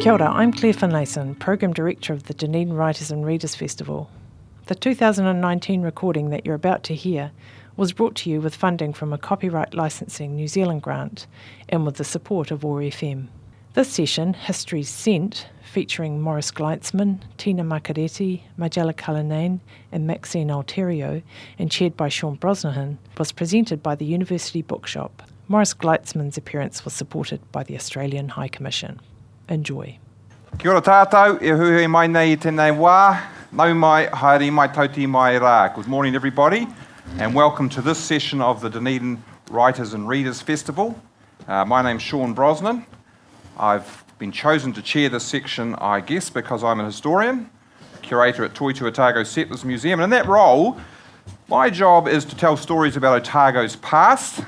Kia ora, I'm Claire Finlayson, Program Director of the Dunedin Writers and Readers Festival. The 2019 recording that you're about to hear was brought to you with funding from a Copyright Licensing New Zealand grant and with the support of OAR-FM. This session, History's Scent, featuring Morris Gleitzman, Tina Makereti, Majella Cullinane and Maxine Alterio, and chaired by Seán Brosnahan, was presented by the University Bookshop. Morris Gleitzman's appearance was supported by the Australian High Commission. Enjoy. Kia ora tātou, e hui mai nei tēnei wā, nau mai, haere mai tauti mai rā. Good morning everybody, and welcome to this session of the Dunedin Writers and Readers Festival. My name's Seán Brosnahan. I've been chosen to chair this section, I guess, because I'm a historian, curator at Toi Otago Settlers Museum, and in that role, my job is to tell stories about Otago's past,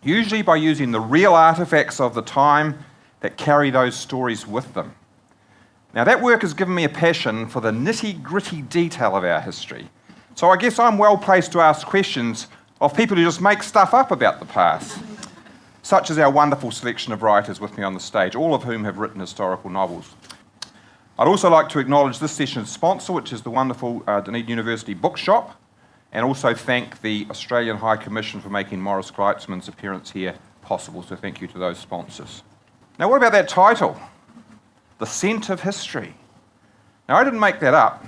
usually by using the real artefacts of the time that carry those stories with them. Now that work has given me a passion for the nitty-gritty detail of our history. So I guess I'm well placed to ask questions of people who just make stuff up about the past, such as our wonderful selection of writers with me on the stage, all of whom have written historical novels. I'd also like to acknowledge this session's sponsor, which is the wonderful Dunedin University Bookshop, and also thank the Australian High Commission for making Morris Gleitzman's appearance here possible, so thank you to those sponsors. Now, what about that title? The Scent of History. Now, I didn't make that up.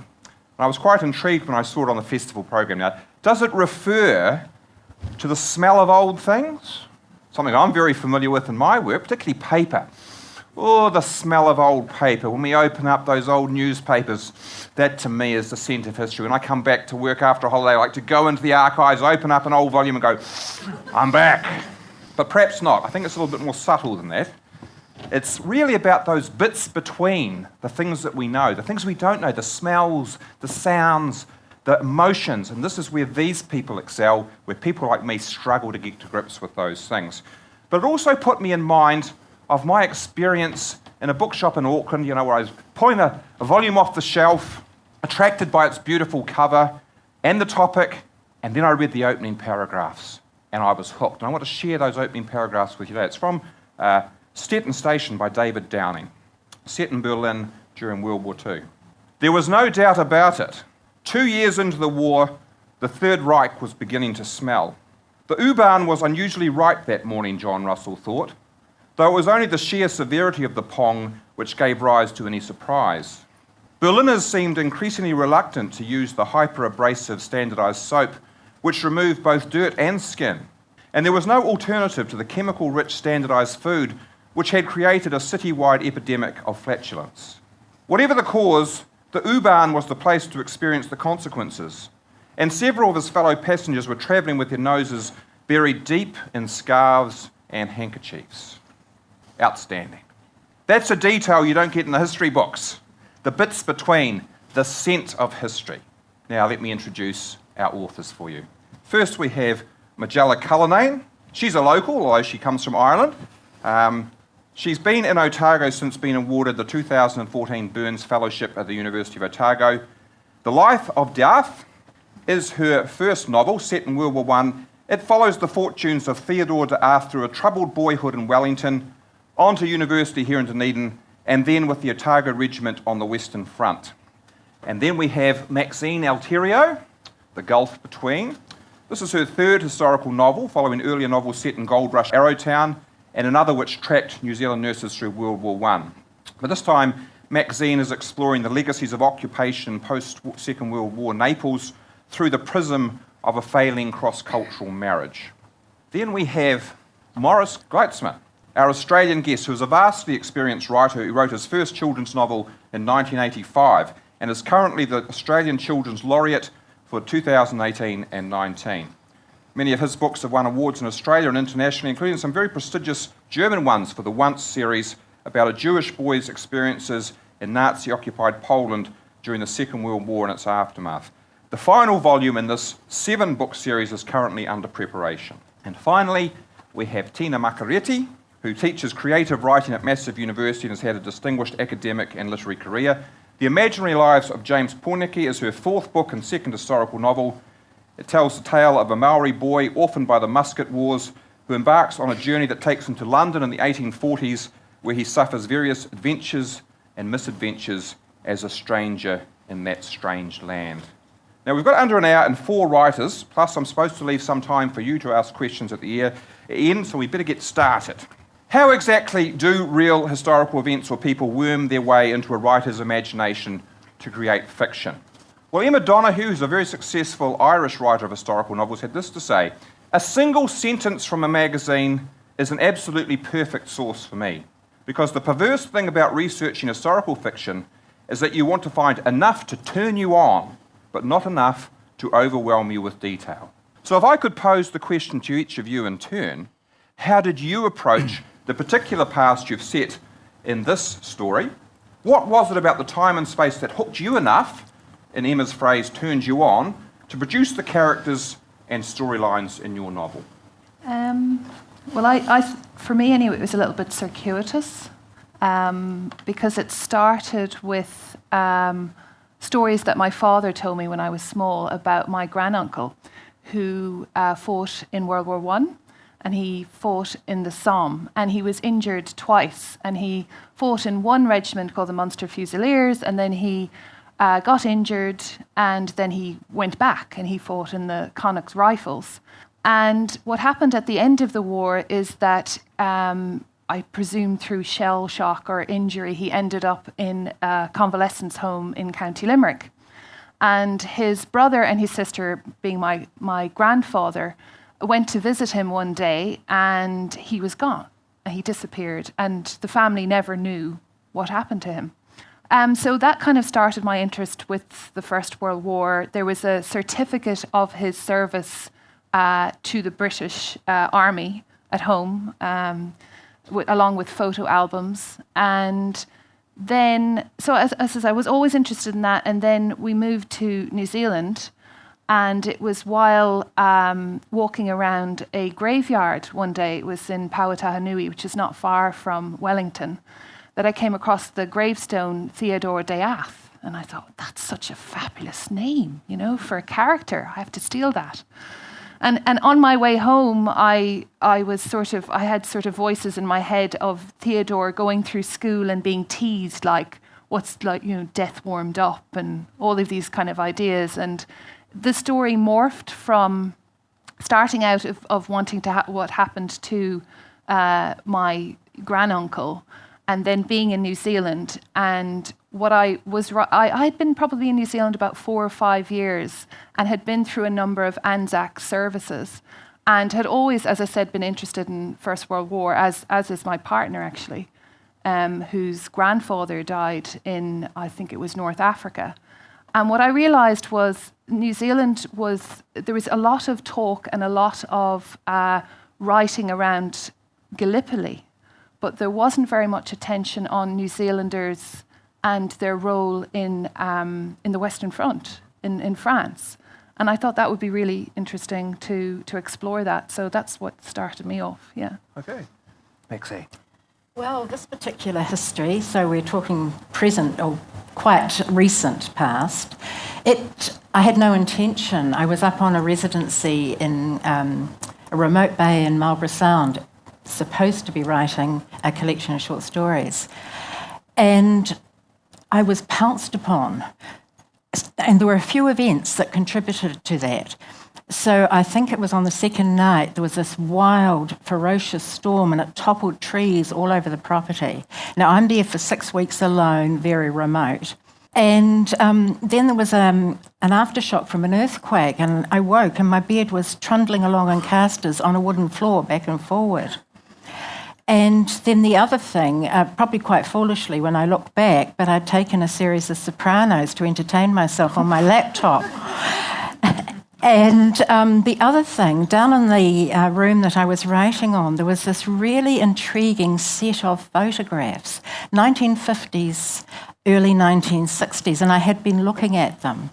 I was quite intrigued when I saw it on the festival program. Now, does it refer to the smell of old things? Something I'm very familiar with in my work, particularly paper. Oh, the smell of old paper. When we open up those old newspapers, that to me is the scent of history. When I come back to work after a holiday, I like to go into the archives, open up an old volume and go, I'm back. But perhaps not. I think it's a little bit more subtle than that. It's really about those bits between the things that we know, the things we don't know, the smells, the sounds, the emotions, and this is where these people excel, where people like me struggle to get to grips with those things. But it also put me in mind of my experience in a bookshop in Auckland, where I was pulling a volume off the shelf, attracted by its beautiful cover and the topic, and then I read the opening paragraphs, and I was hooked. And I want to share those opening paragraphs with you today. It's from Stettin Station by David Downing, set in Berlin during World War II. There was no doubt about it. 2 years into the war, the Third Reich was beginning to smell. The U-Bahn was unusually ripe that morning, John Russell thought, though it was only the sheer severity of the pong which gave rise to any surprise. Berliners seemed increasingly reluctant to use the hyper-abrasive standardised soap, which removed both dirt and skin, and there was no alternative to the chemical-rich standardised food which had created a city-wide epidemic of flatulence. Whatever the cause, the U-Bahn was the place to experience the consequences, and several of his fellow passengers were travelling with their noses buried deep in scarves and handkerchiefs. Outstanding. That's a detail you don't get in the history books. The bits between, the scent of history. Now let me introduce our authors for you. First we have Majella Cullinane. She's a local, although she comes from Ireland. She's been in Otago since being awarded the 2014 Burns Fellowship at the University of Otago. The Life of Death is her first novel, set in World War I. It follows the fortunes of Theodore de Arth through a troubled boyhood in Wellington, on to university here in Dunedin, and then with the Otago Regiment on the Western Front. And then we have Maxine Alterio, The Gulf Between. This is her third historical novel, following earlier novels set in Gold Rush Arrowtown, and another which tracked New Zealand nurses through World War I. But this time, Maxine is exploring the legacies of occupation post-Second World War Naples through the prism of a failing cross-cultural marriage. Then we have Morris Gleitzman, our Australian guest, who is a vastly experienced writer who wrote his first children's novel in 1985 and is currently the Australian Children's Laureate for 2018 and 19. Many of his books have won awards in Australia and internationally, including some very prestigious German ones for the Once series about a Jewish boy's experiences in Nazi-occupied Poland during the Second World War and its aftermath. The final volume in this 7-book series is currently under preparation. And finally, we have Tina Makereti, who teaches creative writing at Massive University and has had a distinguished academic and literary career. The Imaginary Lives of James Pornicki is her 4th book and 2nd historical novel. It tells the tale of a Maori boy orphaned by the Musket Wars who embarks on a journey that takes him to London in the 1840s where he suffers various adventures and misadventures as a stranger in that strange land. Now, we've got under an hour and 4 writers, plus I'm supposed to leave some time for you to ask questions at the end, so we better get started. How exactly do real historical events or people worm their way into a writer's imagination to create fiction? Well, Emma Donoghue, who's a very successful Irish writer of historical novels, had this to say: "A single sentence from a magazine is an absolutely perfect source for me, because the perverse thing about researching historical fiction is that you want to find enough to turn you on, but not enough to overwhelm you with detail." So if I could pose the question to each of you in turn, how did you approach the particular past you've set in this story? What was it about the time and space that hooked you enough, in Emma's phrase, turned you on, to produce the characters and storylines in your novel? Well, for me anyway, it was a little bit circuitous, because it started with stories that my father told me when I was small about my granduncle, who fought in World War I, and he fought in the Somme, and he was injured twice, and he fought in one regiment called the Munster Fusiliers, and then he got injured, and then he went back, and he fought in the Connacht Rifles. And what happened at the end of the war is that, I presume through shell shock or injury, he ended up in a convalescence home in County Limerick. And his brother and his sister, being my grandfather, went to visit him one day, and he was gone. He disappeared, and the family never knew what happened to him. So that kind of started my interest with the First World War. There was a certificate of his service to the British Army at home, along with photo albums. And then, so as I was always interested in that, and then we moved to New Zealand, and it was while walking around a graveyard one day, it was in Powhatahanui, which is not far from Wellington, that I came across the gravestone Theodore de Ath. And I thought, that's such a fabulous name, for a character. I have to steal that. And on my way home, I had sort of voices in my head of Theodore going through school and being teased, like, what's death warmed up, and all of these kind of ideas. And the story morphed from starting out of wanting to what happened to my granduncle, and then being in New Zealand. And I'd been probably in New Zealand about 4 or 5 years, and had been through a number of Anzac services, and had always, as I said, been interested in First World War, as is my partner actually, whose grandfather died in, I think it was North Africa. And what I realised was New Zealand there was a lot of talk and a lot of writing around Gallipoli, but there wasn't very much attention on New Zealanders and their role in the Western Front in France. And I thought that would be really interesting to explore that. So that's what started me off, yeah. Okay. Maxine. Well, this particular history, so we're talking present or quite recent past, I had no intention. I was up on a residency in a remote bay in Marlborough Sound, supposed to be writing a collection of short stories. And I was pounced upon, and there were a few events that contributed to that. So I think it was on the second night, there was this wild, ferocious storm, and it toppled trees all over the property. Now, I'm there for 6 weeks alone, very remote. And then there was an aftershock from an earthquake, and I woke, and my bed was trundling along in casters on a wooden floor, back and forward. And then the other thing, probably quite foolishly when I look back, but I'd taken a series of Sopranos to entertain myself on my laptop. And the other thing, down in the room that I was writing on, there was this really intriguing set of photographs, 1950s, early 1960s, and I had been looking at them.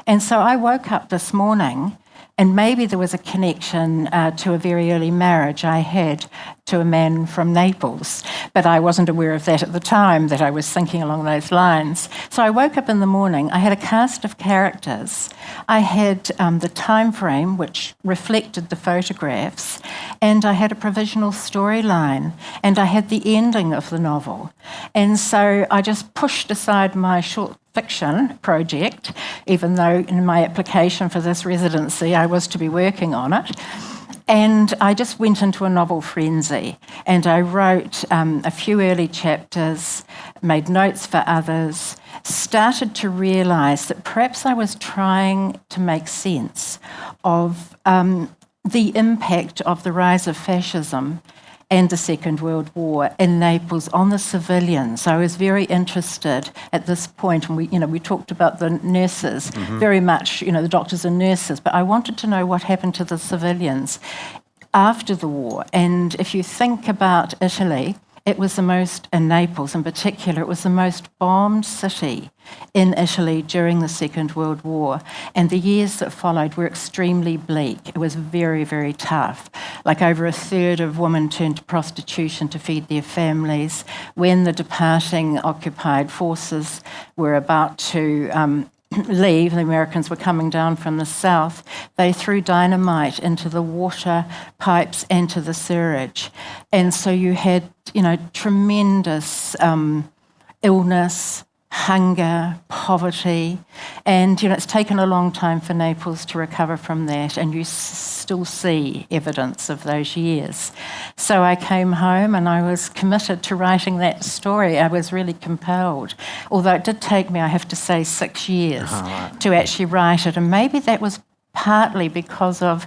And so I woke up this morning And maybe there was a connection to a very early marriage I had to a man from Naples, but I wasn't aware of that at the time, that I was thinking along those lines. So I woke up in the morning, I had a cast of characters, I had the time frame which reflected the photographs, and I had a provisional storyline, and I had the ending of the novel. And so I just pushed aside my short fiction project, even though in my application for this residency I was to be working on it. And I just went into a novel frenzy, and I wrote a few early chapters, made notes for others, started to realise that perhaps I was trying to make sense of the impact of the rise of fascism and the Second World War in Naples on the civilians. I was very interested at this point, and we talked about the nurses, very much, the doctors and nurses, but I wanted to know what happened to the civilians after the war. And if you think about Italy, it was the most, in Naples in particular, it was the most bombed city in Italy during the Second World War. And the years that followed were extremely bleak. It was very, very tough. Like over a third of women turned to prostitution to feed their families. When the departing occupied forces were about to leave, the Americans were coming down from the south, they threw dynamite into the water pipes and to the sewage. And so you had, tremendous illness, hunger, poverty, and it's taken a long time for Naples to recover from that, and you still see evidence of those years. So I came home and I was committed to writing that story. I was really compelled, although it did take me, I have to say, 6 years to actually write it, and maybe that was partly because of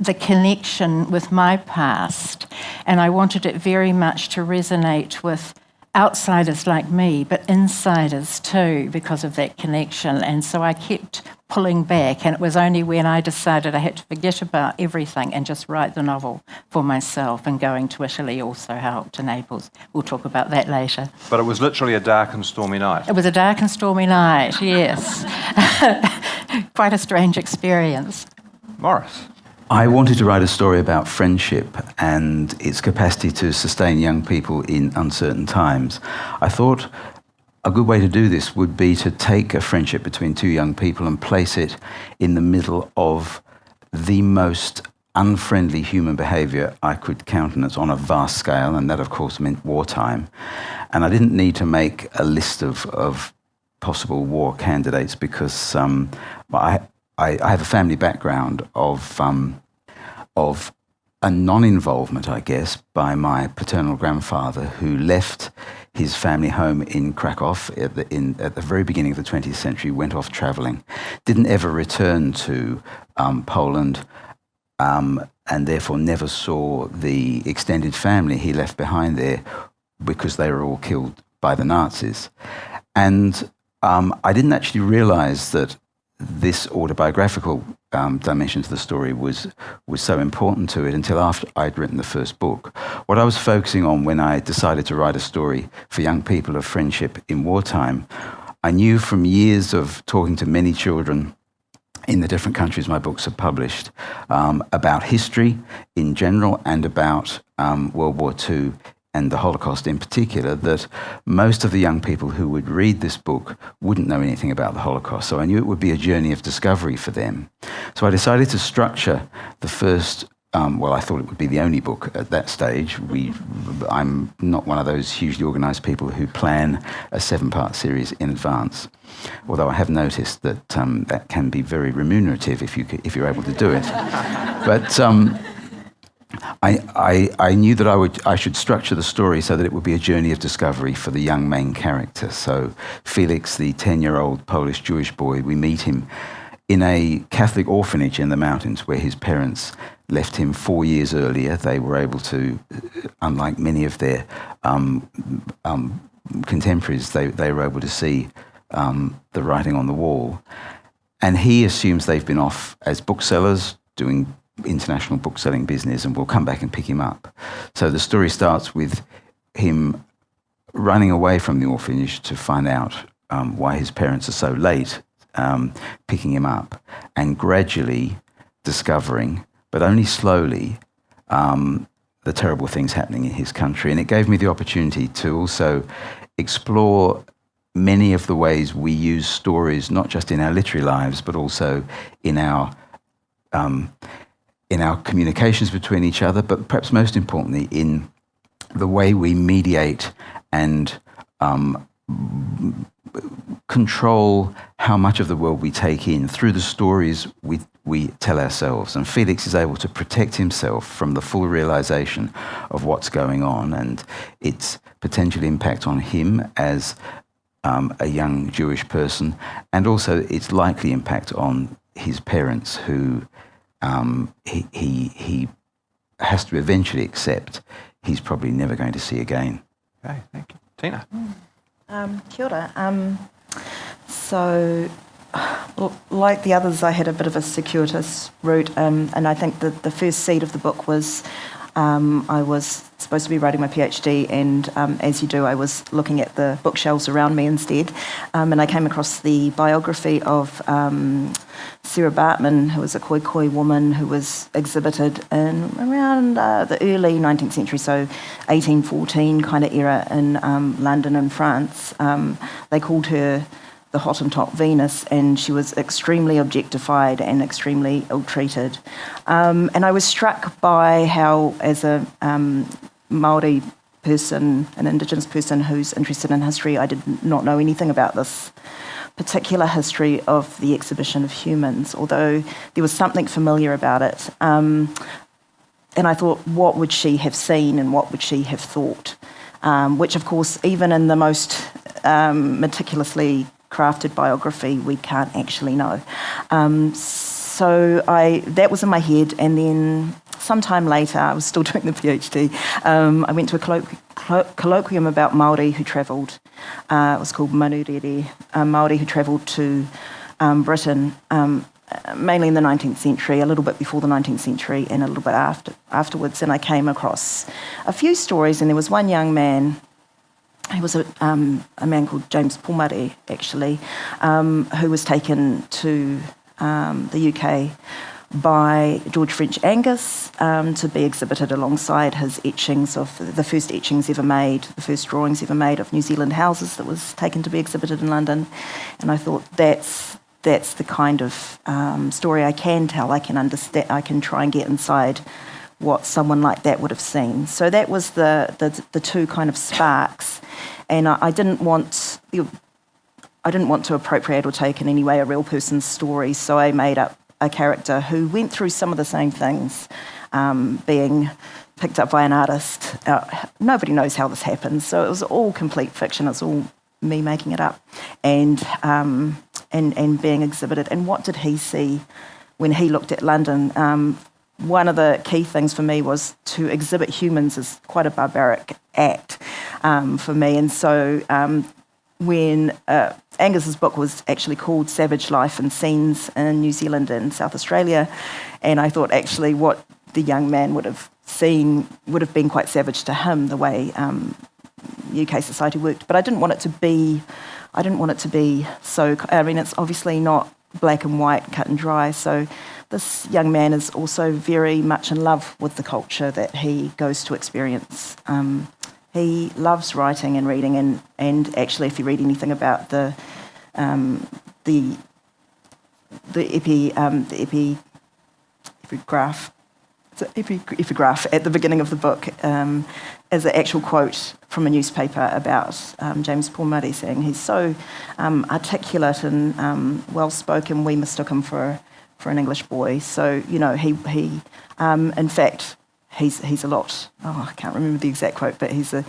the connection with my past, and I wanted it very much to resonate with outsiders like me, but insiders too, because of that connection. And so I kept pulling back, and it was only when I decided I had to forget about everything and just write the novel for myself, and going to Italy also helped, to Naples. We'll talk about that later. But it was literally a dark and stormy night. It was a dark and stormy night, yes. Quite a strange experience. Morris. I wanted to write a story about friendship and its capacity to sustain young people in uncertain times. I thought a good way to do this would be to take a friendship between two young people and place it in the middle of the most unfriendly human behaviour I could countenance on a vast scale, and that, of course, meant wartime. And I didn't need to make a list of possible war candidates because I have a family background of a non-involvement, I guess, by my paternal grandfather, who left his family home in Krakow at the very beginning of the 20th century, went off travelling, didn't ever return to Poland, and therefore never saw the extended family he left behind there because they were all killed by the Nazis. And I didn't actually realise that this autobiographical dimension to the story was so important to it until after I'd written the first book. What I was focusing on when I decided to write a story for young people of friendship in wartime, I knew from years of talking to many children in the different countries my books are published, about history in general and about World War II and the Holocaust in particular, that most of the young people who would read this book wouldn't know anything about the Holocaust. So I knew it would be a journey of discovery for them. So I decided to structure the first, I thought it would be the only book at that stage. I'm not one of those hugely organised people who plan a 7-part series in advance, although I have noticed that that can be very remunerative if you're able to do it. But I knew that I should structure the story so that it would be a journey of discovery for the young main character. So Felix, the 10-year-old Polish Jewish boy, we meet him in a Catholic orphanage in the mountains where his parents left him 4 years earlier. They were able to, unlike many of their contemporaries, they were able to see the writing on the wall. And he assumes they've been off as booksellers, doing international book-selling business, and will come back and pick him up. So the story starts with him running away from the orphanage to find out why his parents are so late picking him up, and gradually discovering, but only slowly, the terrible things happening in his country. And it gave me the opportunity to also explore many of the ways we use stories, not just in our literary lives, but also in our communications between each other, but perhaps most importantly, in the way we mediate and control how much of the world we take in through the stories we tell ourselves. And Felix is able to protect himself from the full realization of what's going on and its potential impact on him as a young Jewish person, and also its likely impact on his parents, who he has to eventually accept he's probably never going to see again. Okay, thank you. Tina? Kia ora. So, like the others, I had a bit of a circuitous route, and I think that the first seed of the book was I was supposed to be writing my PhD, and as you do, I was looking at the bookshelves around me instead, and I came across the biography of Sarah Bartman, who was a Khoikhoi woman who was exhibited in around the early 19th century, so 1814 kind of era in London and France. They called her the Hottentot Venus, and she was extremely objectified and extremely ill-treated. And I was struck by how, as a Māori person, an Indigenous person who's interested in history, I did not know anything about this particular history of the exhibition of humans, although there was something familiar about it. And I thought, what would she have seen and what would she have thought? Which, of course, even in the most meticulously crafted biography, we can't actually know. So that was in my head, and then sometime later, I was still doing the PhD, I went to a colloquium about Māori who travelled. It was called Makereti, Māori who travelled to Britain, mainly in the 19th century, a little bit before the 19th century, and a little bit afterwards. And I came across a few stories, and there was one young man. He was a man called James Pomare, actually, who was taken to the UK by George French Angus to be exhibited alongside his etchings of the first etchings ever made, the first drawings ever made of New Zealand houses that was taken to be exhibited in London. And I thought that's the kind of story I can tell. I can understand. I can try and get inside what someone like that would have seen. So that was the two kind of sparks, and I didn't want to appropriate or take in any way a real person's story. So I made up a character who went through some of the same things, being picked up by an artist. Nobody knows how this happens, so it was all complete fiction. It's all me making it up, and being exhibited. And what did he see when he looked at London? One of the key things for me was to exhibit humans as quite a barbaric act for me. And so when Angus's book was actually called Savage Life and Scenes in New Zealand and South Australia, and I thought actually what the young man would have seen would have been quite savage to him, the way UK society worked. But I didn't want it to be so. I mean, it's obviously not black and white, cut and dry. So this young man is also very much in love with the culture that he goes to experience. He loves writing and reading, and actually, if you read anything about the epigraph at the beginning of the book, as an actual quote from a newspaper about James Pomare saying he's so articulate and well-spoken, we mistook him for an English boy. So, you know, he in fact, he's a lot. Oh, I can't remember the exact quote, but he's a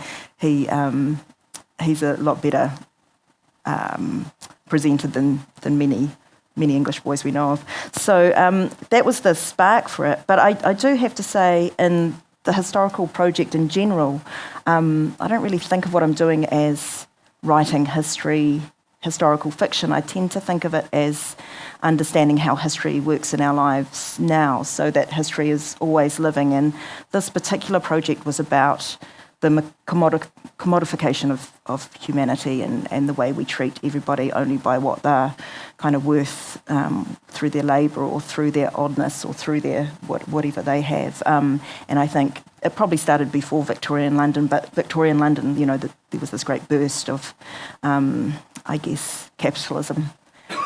lot better presented than many English boys we know of. So that was the spark for it. But I do have to say, in the historical project in general, I don't really think of what I'm doing as writing historical fiction. I tend to think of it as understanding how history works in our lives now, so that history is always living. And this particular project was about the commodification of humanity and the way we treat everybody only by what they're kind of worth through their labour or through their oddness or through their whatever they have. And I think it probably started before Victorian London, but Victorian London, there was this great burst of, I guess, capitalism.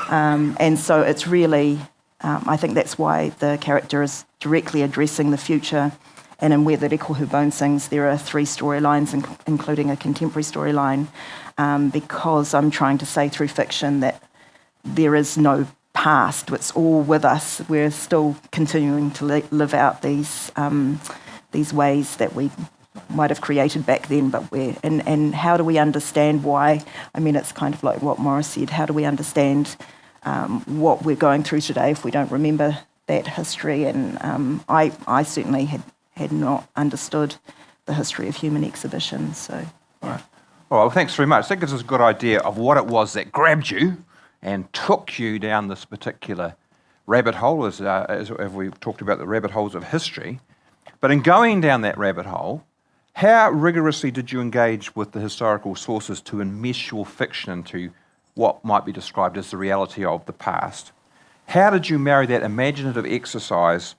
And so it's really, I think that's why the character is directly addressing the future. And in Where the Reko Who Bone Sings, there are 3 storylines, including a contemporary storyline, because I'm trying to say through fiction that there is no past. It's all with us. We're still continuing to live out these ways that we might have created back then, but and how do we understand why? I mean, it's kind of like what Morris said. How do we understand what we're going through today if we don't remember that history? And I certainly had not understood the history of human exhibition. So, right. Well, thanks very much. That gives us a good idea of what it was that grabbed you and took you down this particular rabbit hole, as we've talked about the rabbit holes of history. But in going down that rabbit hole, how rigorously did you engage with the historical sources to enmesh your fiction into what might be described as the reality of the past? How did you marry that imaginative exercise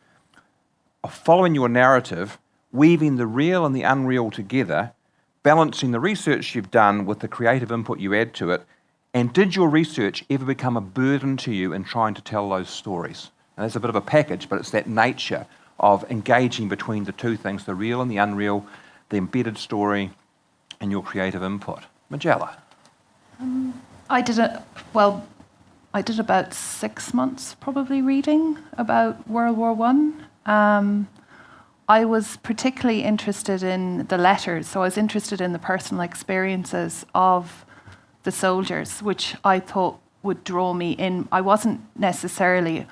of following your narrative, weaving the real and the unreal together, balancing the research you've done with the creative input you add to it, and did your research ever become a burden to you in trying to tell those stories? And that's a bit of a package, but it's that nature of engaging between the two things, the real and the unreal, the embedded story, and your creative input. Majella. I did about 6 months probably reading about World War I. I was particularly interested in the letters, so I was interested in the personal experiences of the soldiers, which I thought would draw me in. I wasn't necessarily,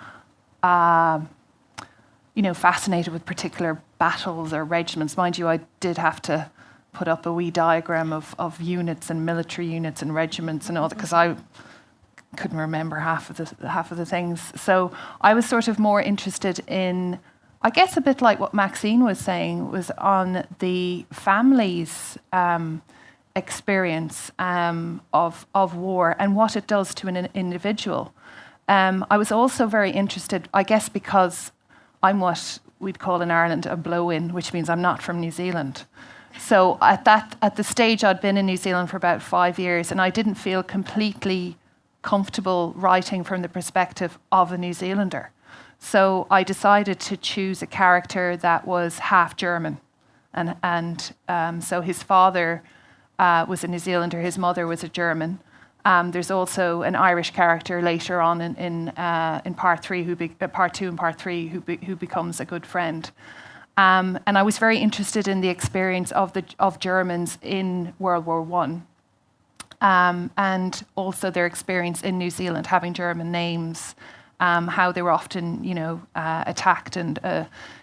fascinated with particular battles or regiments. Mind you, I did have to put up a wee diagram of units and military units and regiments and all that, because I couldn't remember half of the things. So I was sort of more interested in, I guess a bit like what Maxine was saying, was on the family's experience of war and what it does to an individual. I was also very interested, I guess because I'm what we'd call in Ireland a blow-in, which means I'm not from New Zealand. So at the stage I'd been in New Zealand for about 5 years, and I didn't feel completely comfortable writing from the perspective of a New Zealander. So I decided to choose a character that was half German. And so his father was a New Zealander, his mother was a German. There's also an Irish character later on in part 2 and part 3 who becomes a good friend. And I was very interested in the experience of Germans in World War I, and also their experience in New Zealand, having German names, how they were often, attacked and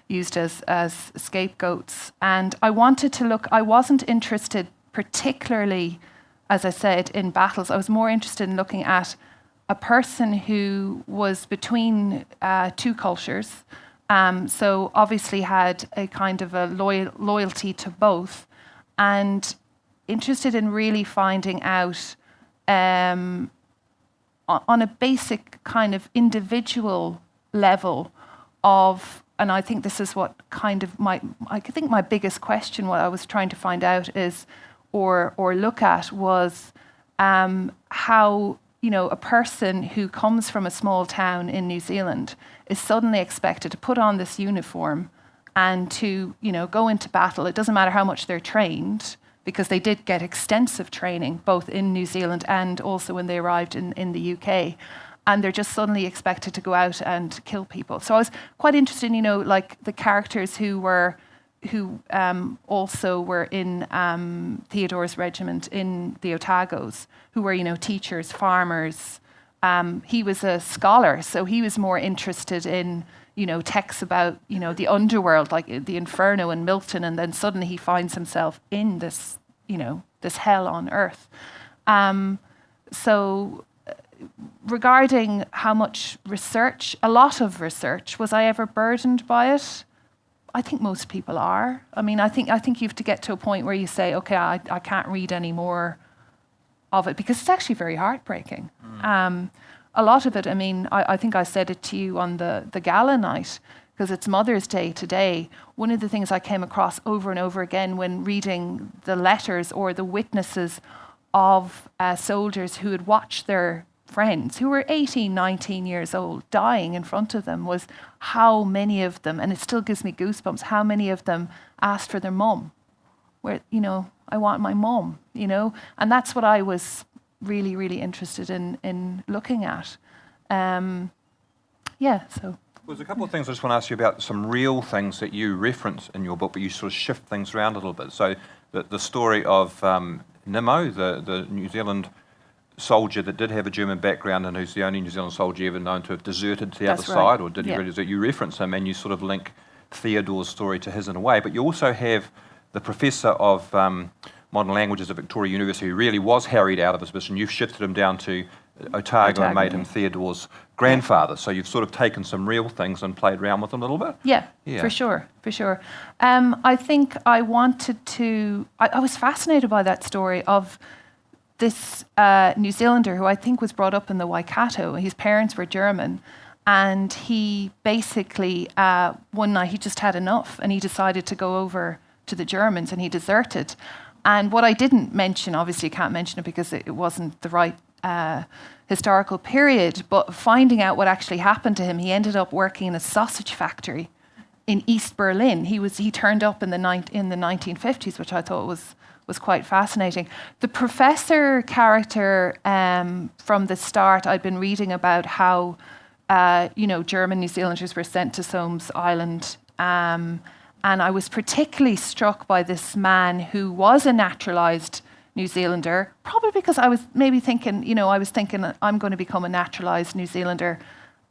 used as scapegoats. And I wanted to look. I wasn't interested particularly, as I said, in battles. I was more interested in looking at a person who was between two cultures. So obviously had a kind of a loyalty to both, and interested in really finding out on a basic kind of individual level of, and I think this is what kind of my biggest question, what I was trying to find out is, or look at was how, a person who comes from a small town in New Zealand is suddenly expected to put on this uniform and to, go into battle. It doesn't matter how much they're trained, because they did get extensive training, both in New Zealand and also when they arrived in the UK. And they're just suddenly expected to go out and kill people. So I was quite interested in, like the characters who also were in Theodore's regiment in the Otagos, who were, teachers, farmers. He was a scholar, so he was more interested in, texts about, the underworld, like the Inferno and Milton, and then suddenly he finds himself in this, this hell on earth. So regarding how much research, a lot of research, was I ever burdened by it? I think most people are. I mean, I think you have to get to a point where you say, okay, I can't read any more of it, because it's actually very heartbreaking. A lot of it, I mean, I think I said it to you on the gala night, because it's Mother's Day today. One of the things I came across over and over again when reading the letters or the witnesses of soldiers who had watched their friends who were 18, 19 years old dying in front of them was how many of them, and it still gives me goosebumps, how many of them asked for their mum. Where, I want my mum, and that's what I was really, really interested in looking at. So. Well, there's a couple of things I just want to ask you about, some real things that you reference in your book, but you sort of shift things around a little bit. So the story of Nimmo, the New Zealand soldier that did have a German background and who's the only New Zealand soldier ever known to have deserted to the other side, or did he really desert? You reference him and you sort of link Theodore's story to his in a way, but you also have the professor of modern languages at Victoria University who really was harried out of his mission. You've shifted him down to Otago and made him Theodore's grandfather. So you've sort of taken some real things and played around with them a little bit. Yeah. For sure. I think I wanted to... I was fascinated by that story of this New Zealander who I think was brought up in the Waikato. His parents were German, and he basically, one night he just had enough and he decided to go over to the Germans and he deserted. And what I didn't mention, obviously you can't mention it because it wasn't the right historical period, but finding out what actually happened to him, he ended up working in a sausage factory in East Berlin. He turned up in the 1950s, which I thought was quite fascinating. The professor character, from the start, I'd been reading about how German New Zealanders were sent to Somes Island, and I was particularly struck by this man who was a naturalised New Zealander, probably because I was maybe thinking, I'm going to become a naturalised New Zealander,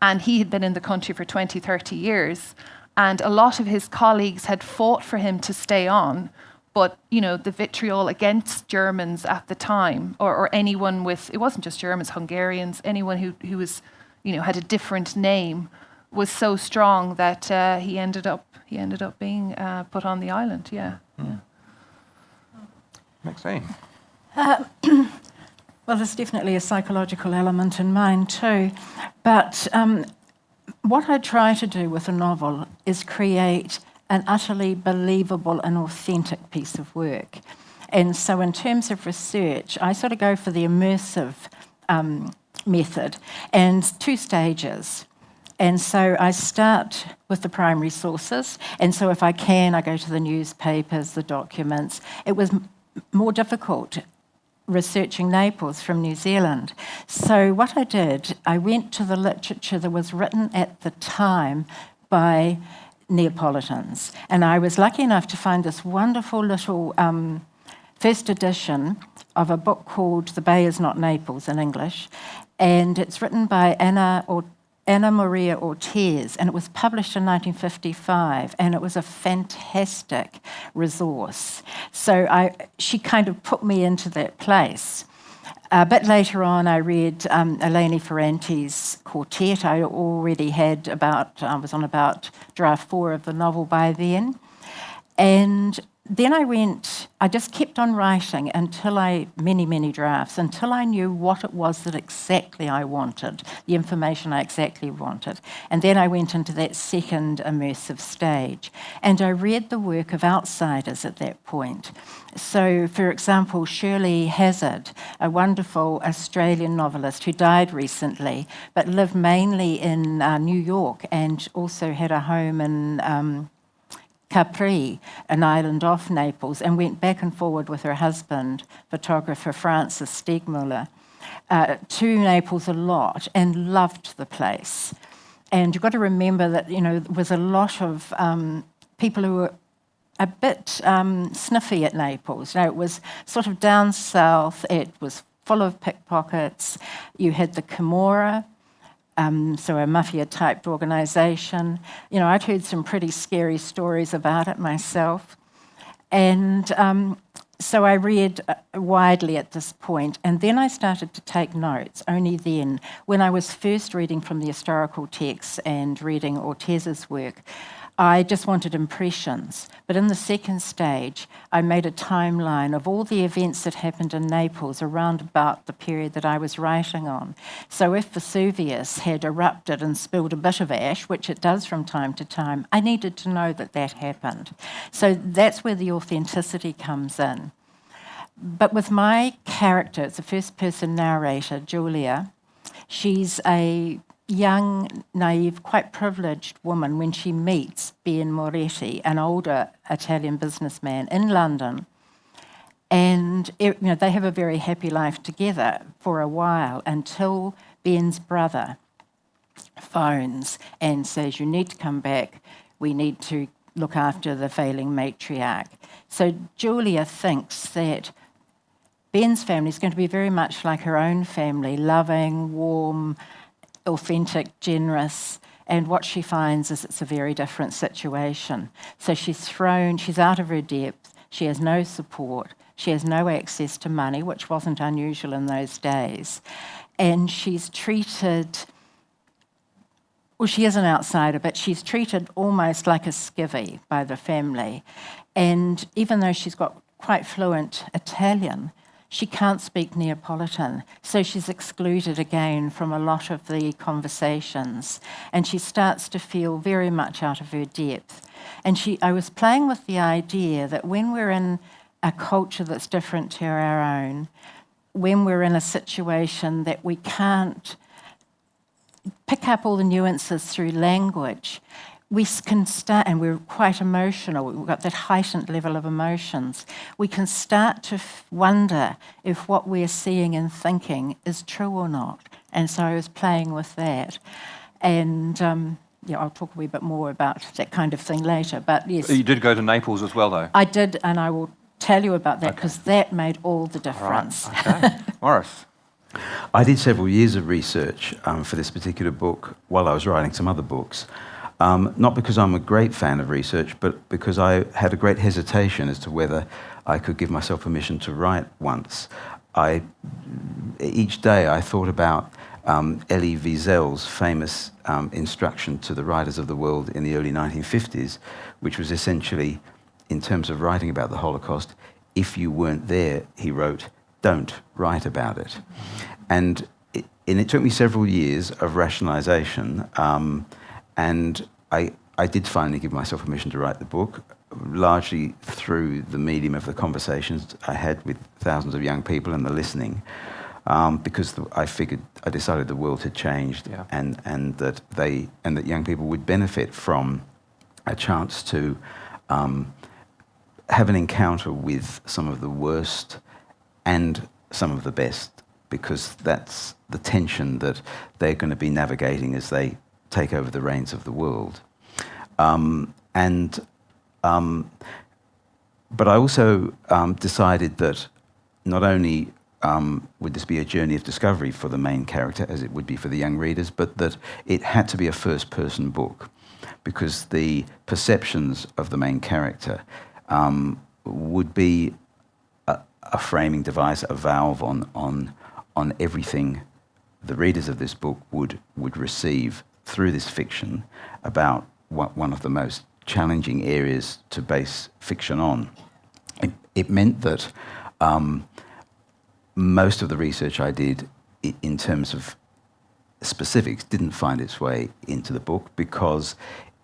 and he had been in the country for 20, 30 years, and a lot of his colleagues had fought for him to stay on, but, the vitriol against Germans at the time, or anyone with, it wasn't just Germans, Hungarians, anyone who was, had a different name, was so strong that he ended up being put on the island. Yeah. Maxine. Well, there's definitely a psychological element in mine too, but what I try to do with a novel is create an utterly believable and authentic piece of work. And so in terms of research, I sort of go for the immersive method and 2 stages. And so I start with the primary sources, and so if I can, I go to the newspapers, the documents. It was more difficult researching Naples from New Zealand. So what I did, I went to the literature that was written at the time by Neapolitans. And I was lucky enough to find this wonderful little first edition of a book called The Bay is Not Naples in English. And it's written by Ana Maria Ortiz, and it was published in 1955, and it was a fantastic resource. So she kind of put me into that place. A bit later on, I read Eleni Ferrante's Quartet. I already had I was on about draft 4 of the novel by then. And then I just kept on writing until many drafts, until I knew what it was that exactly I wanted, the information I exactly wanted. And then I went into that second immersive stage. And I read the work of outsiders at that point. So, for example, Shirley Hazard, a wonderful Australian novelist who died recently, but lived mainly in New York and also had a home in Capri, an island off Naples, and went back and forward with her husband, photographer Francis Stegmuller, to Naples a lot and loved the place. And you've got to remember that, there was a lot of people who were a bit sniffy at Naples. It was sort of down south, it was full of pickpockets. You had the Camorra, so a mafia-type organisation. I'd heard some pretty scary stories about it myself. And so I read widely at this point, and then I started to take notes, only then. When I was first reading from the historical texts and reading Ortiz's work, I just wanted impressions. But in the second stage, I made a timeline of all the events that happened in Naples around about the period that I was writing on. So if Vesuvius had erupted and spilled a bit of ash, which it does from time to time, I needed to know that that happened. So that's where the authenticity comes in. But with my character, it's a first-person narrator, Giulia. She's a young, naive, quite privileged woman when she meets Ben Moretti, an older Italian businessman in London. And they have a very happy life together for a while until Ben's brother phones and says, you need to come back, we need to look after the failing matriarch. So Giulia thinks that Ben's family is going to be very much like her own family, loving, warm, authentic, generous, and what she finds is it's a very different situation. So she's out of her depth, she has no support, she has no access to money, which wasn't unusual in those days, and she's treated, well, she is an outsider, but she's treated almost like a skivvy by the family. And even though she's got quite fluent Italian, she can't speak Neapolitan, so she's excluded again from a lot of the conversations, and she starts to feel very much out of her depth. And I was playing with the idea that when we're in a culture that's different to our own, when we're in a situation that we can't pick up all the nuances through language, we can start, and we're quite emotional, we've got that heightened level of emotions, we can start to wonder if what we're seeing and thinking is true or not. And so I was playing with that. And I'll talk a wee bit more about that kind of thing later, but yes. You did go to Naples as well, though? I did, and I will tell you about that because that made all the difference. All right. Okay. Morris? I did several years of research for this particular book while I was writing some other books. Not because I'm a great fan of research, but because I had a great hesitation as to whether I could give myself permission to write once. Each day I thought about Elie Wiesel's famous instruction to the writers of the world in the early 1950s, which was essentially, in terms of writing about the Holocaust, if you weren't there, he wrote, don't write about it. And it took me several years of rationalisation, and I did finally give myself permission to write the book, largely through the medium of the conversations I had with thousands of young people and the listening, because I decided the world had changed, yeah. and that young people would benefit from a chance to have an encounter with some of the worst and some of the best, because that's the tension that they're going to be navigating as they take over the reins of the world. But I also decided that not only would this be a journey of discovery for the main character, as it would be for the young readers, but that it had to be a first-person book, because the perceptions of the main character would be a framing device, a valve on everything the readers of this book would receive through this fiction about one of the most challenging areas to base fiction on. It meant that most of the research I did in terms of specifics didn't find its way into the book, because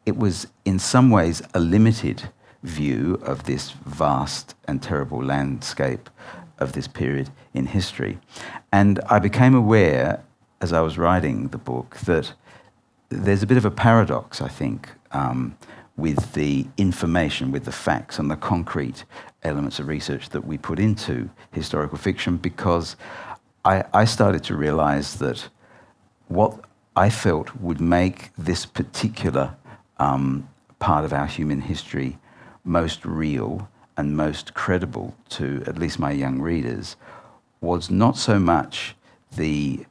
it was in some ways a limited view of this vast and terrible landscape of this period in history. And I became aware, as I was writing the book, that there's a bit of a paradox, I think, with the information, with the facts and the concrete elements of research that we put into historical fiction, because I started to realise that what I felt would make this particular part of our human history most real and most credible to at least my young readers was not so much the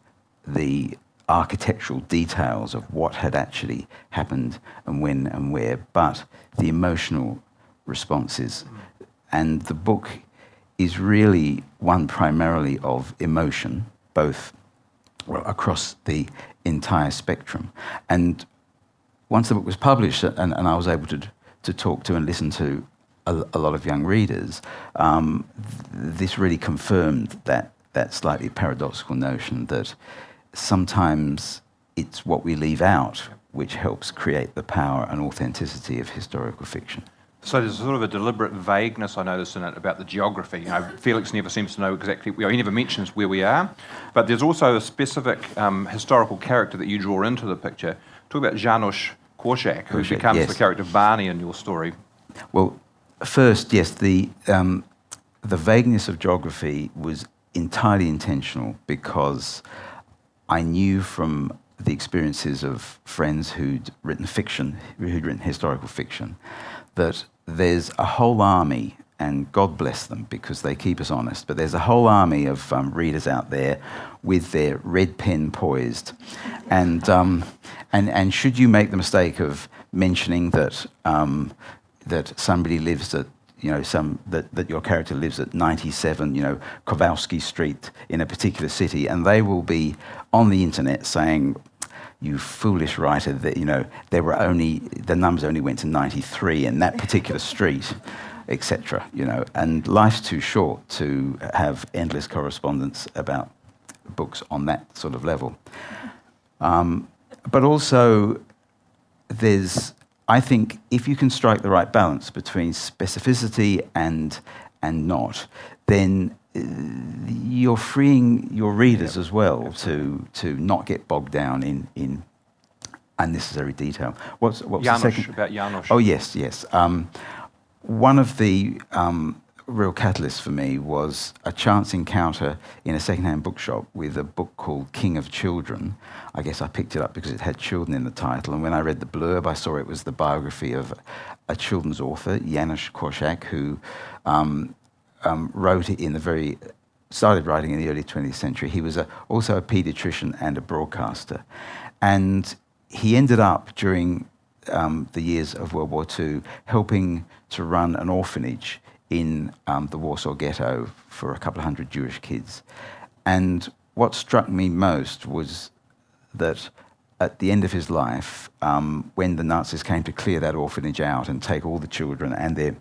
architectural details of what had actually happened and when and where, but the emotional responses. And the book is really one primarily of emotion, both across the entire spectrum. And once the book was published and I was able to talk to and listen to a lot of young readers, this really confirmed that slightly paradoxical notion that sometimes it's what we leave out which helps create the power and authenticity of historical fiction. So there's sort of a deliberate vagueness I noticed in it about the geography. You know, Felix never seems to know exactly, he never mentions where we are, but there's also a specific historical character that you draw into the picture. Talk about Janusz Korczak, who becomes yes. the character Barney in your story. Well, first, yes, the vagueness of geography was entirely intentional because I knew from the experiences of friends who'd written historical fiction, that there's a whole army, and God bless them because they keep us honest, but there's a whole army of readers out there with their red pen poised. And should you make the mistake of mentioning that that somebody lives at, that your character lives at 97, Kowalski Street in a particular city, and they will be on the internet saying, "You foolish writer, that the numbers only went to 93 in that particular street," etc. And life's too short to have endless correspondence about books on that sort of level. But also, I think if you can strike the right balance between specificity and not, then you're freeing your readers as well to not get bogged down in unnecessary detail. What's the second? About Janusz. Oh, yes. One of the real catalysts for me was a chance encounter in a second-hand bookshop with a book called King of Children. I guess I picked it up because it had children in the title, and when I read the blurb, I saw it was the biography of a children's author, Janusz Korczak, who wrote it started writing in the early 20th century. He was also a paediatrician and a broadcaster. And he ended up, during the years of World War II, helping to run an orphanage in the Warsaw Ghetto for a couple of hundred Jewish kids. And what struck me most was that at the end of his life, when the Nazis came to clear that orphanage out and take all the children and their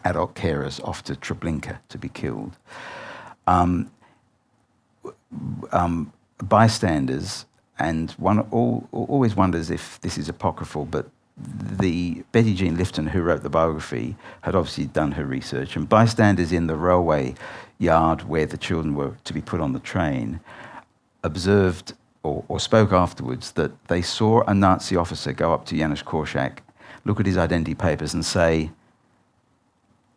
adult carers off to Treblinka to be killed, bystanders, and one always wonders if this is apocryphal, but the Betty Jean Lifton, who wrote the biography, had obviously done her research, and bystanders in the railway yard where the children were to be put on the train observed or spoke afterwards that they saw a Nazi officer go up to Janusz Korczak, look at his identity papers and say,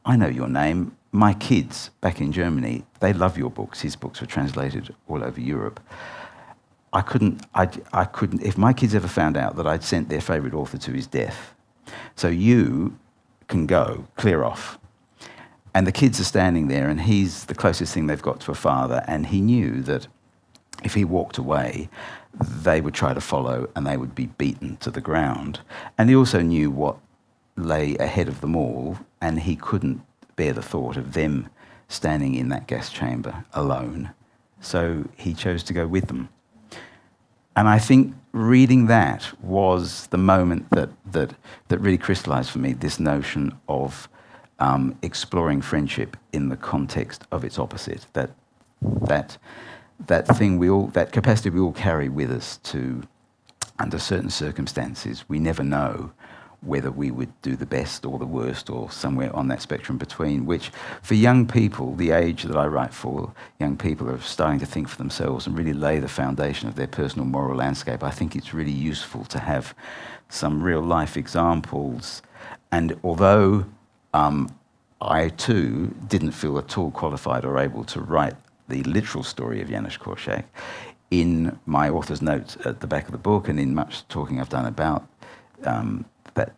"I know your name. My kids back in Germany, they love your books." His books were translated all over Europe. I couldn't, if my kids ever found out that I'd sent their favourite author to his death. So you can go, clear off. And the kids are standing there, and he's the closest thing they've got to a father, and he knew that if he walked away, they would try to follow and they would be beaten to the ground. And he also knew what lay ahead of them all, and he couldn't bear the thought of them standing in that gas chamber alone. So he chose to go with them. And I think reading that was the moment that really crystallised for me this notion of exploring friendship in the context of its opposite. That capacity we all carry with us to, under certain circumstances, we never know whether we would do the best or the worst or somewhere on that spectrum between, which for young people, the age that I write for, young people are starting to think for themselves and really lay the foundation of their personal moral landscape. I think it's really useful to have some real life examples. And although I too didn't feel at all qualified or able to write the literal story of Janusz Korczak, in my author's notes at the back of the book and in much talking I've done about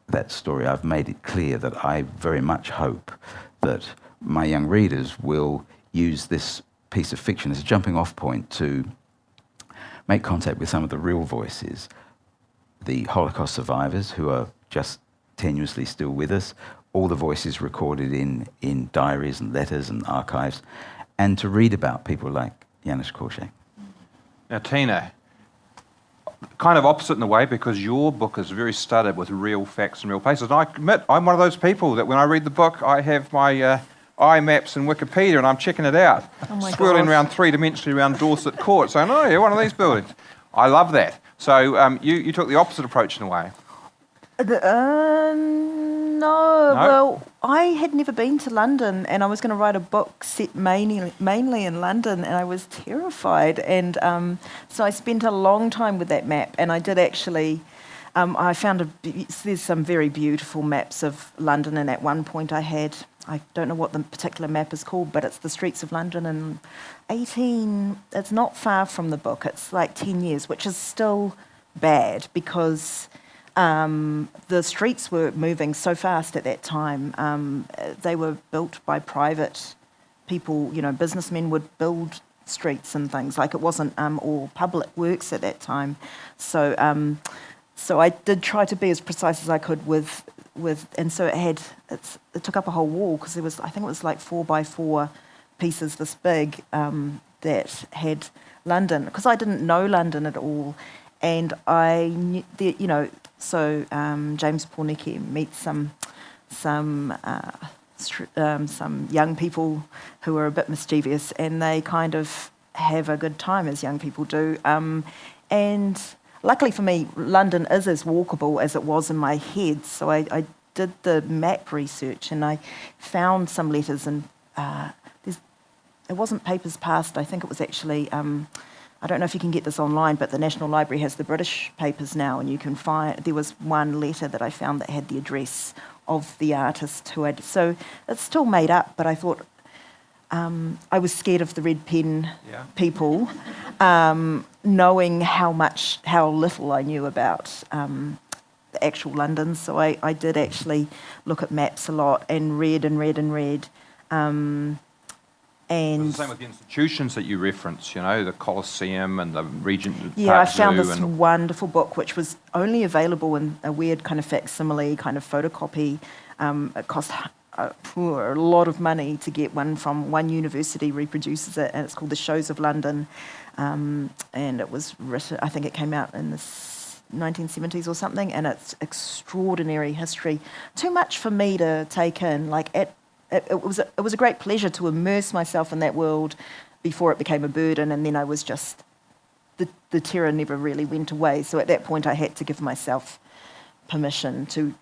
that story, I've made it clear that I very much hope that my young readers will use this piece of fiction as a jumping off point to make contact with some of the real voices, the Holocaust survivors who are just tenuously still with us, all the voices recorded in diaries and letters and archives, and to read about people like Janusz Korczak. Now, Tina, kind of opposite in a way, because your book is very studded with real facts and real places. And I admit, I'm one of those people that when I read the book, I have my iMaps and Wikipedia, and I'm checking it out, swirling around three-dimensionally around Dorset Court, saying, oh, yeah, one of these buildings. I love that. So you took the opposite approach in a way. No. Well, I had never been to London, and I was going to write a book set mainly in London, and I was terrified. And so I spent a long time with that map, and I did actually. I found there's some very beautiful maps of London, and at one point I don't know what the particular map is called, but it's the streets of London in it's not far from the book, it's like 10 years, which is still bad because the streets were moving so fast at that time. They were built by private people, businessmen would build streets and things, like it wasn't all public works at that time. So I did try to be as precise as I could with and so it took up a whole wall because I think it was like 4x4 pieces this big that had London, because I didn't know London at all, and I knew, so James Pornicki meets some young people who are a bit mischievous, and they kind of have a good time as young people do, and luckily for me, London is as walkable as it was in my head, so I did the map research and I found some letters, and it wasn't papers past, I think it was actually, I don't know if you can get this online, but the National Library has the British papers now, and you can find, there was one letter that I found that had the address of the artist so it's still made up, but I thought, I was scared of the red pen people, knowing how little I knew about the actual London. So I did actually look at maps a lot and read. And the same with the institutions that you reference, the Colosseum and the Regent Yeah, Park I found Zoo this wonderful book, which was only available in a weird kind of facsimile, kind of photocopy. It cost a lot of money to get one from one university reproduces it, and it's called The Shows of London, and it was written, I think it came out in the 1970s or something, and it's extraordinary history. Too much for me to take in. It was a great pleasure to immerse myself in that world before it became a burden, and then I was just, the terror never really went away. So at that point I had to give myself permission to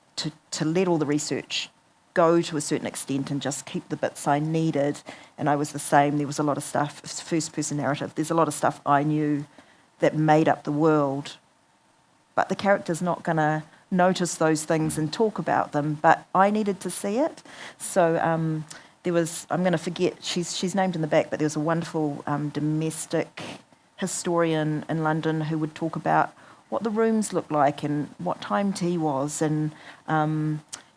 let all the research go to a certain extent and just keep the bits I needed. And I was the same. There was a lot of stuff, first-person narrative, there's a lot of stuff I knew that made up the world, but the character's not going to notice those things and talk about them, but I needed to see it. So there was, I'm going to forget, she's named in the back, but there was a wonderful domestic historian in London who would talk about what the rooms looked like and what time tea was, and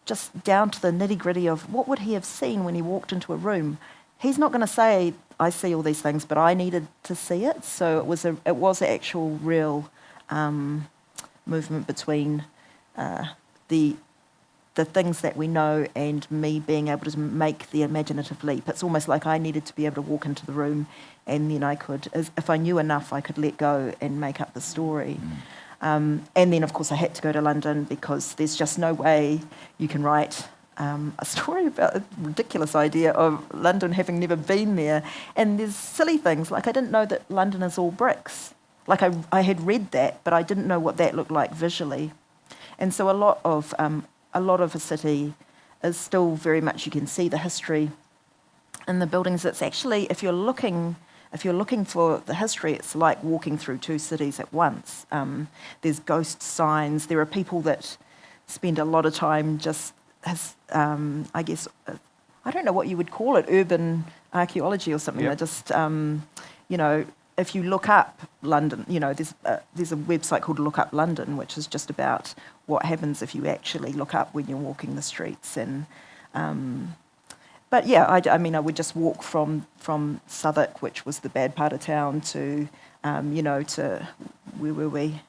just down to the nitty-gritty of what would he have seen when he walked into a room. He's not going to say, I see all these things, but I needed to see it. So it was an actual real movement between the things that we know and me being able to make the imaginative leap. It's almost like I needed to be able to walk into the room, and then I could, if I knew enough, I could let go and make up the story. And then, of course, I had to go to London because there's just no way you can write a story about a ridiculous idea of London having never been there. And there's silly things, like I didn't know that London is all bricks. Like I had read that, but I didn't know what that looked like visually. And so a lot of a city is still very much, you can see the history in the buildings. It's actually, if you're looking for the history, it's like walking through two cities at once. There's ghost signs. There are people that spend a lot of time just, I guess, I don't know what you would call it, urban archaeology or something. Yep. They're just, if you look up London, there's a website called Look Up London, which is just about what happens if you actually look up when you're walking the streets. And but yeah, I would just walk from Southwark, which was the bad part of town, to to where were we?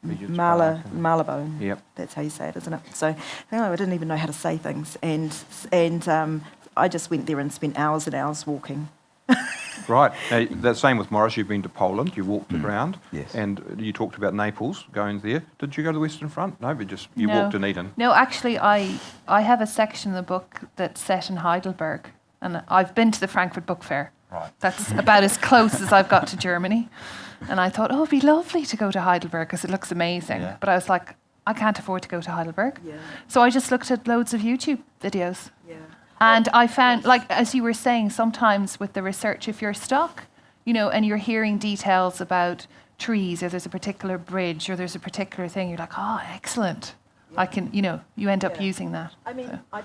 Marylebone. Yep. That's how you say it, isn't it? So I didn't even know how to say things, and I just went there and spent hours and hours walking. Right. Now, the same with Morris. You've been to Poland. You walked around. Yes. And you talked about Naples, going there. Did you go to the Western Front? No, but just you No. walked Dunedin. No, actually, I have a section in the book that's set in Heidelberg, and I've been to the Frankfurt Book Fair. Right. That's about as close as I've got to Germany. And I thought, oh, it'd be lovely to go to Heidelberg because it looks amazing. Yeah. But I was like, I can't afford to go to Heidelberg. Yeah. So I just looked at loads of YouTube videos. Yeah. And I found, like, as you were saying, sometimes with the research, if you're stuck, you know, and you're hearing details about trees, or there's a particular bridge, or there's a particular thing, you're like, oh, excellent. I can, you know, you end up Yeah. using that. I mean, So.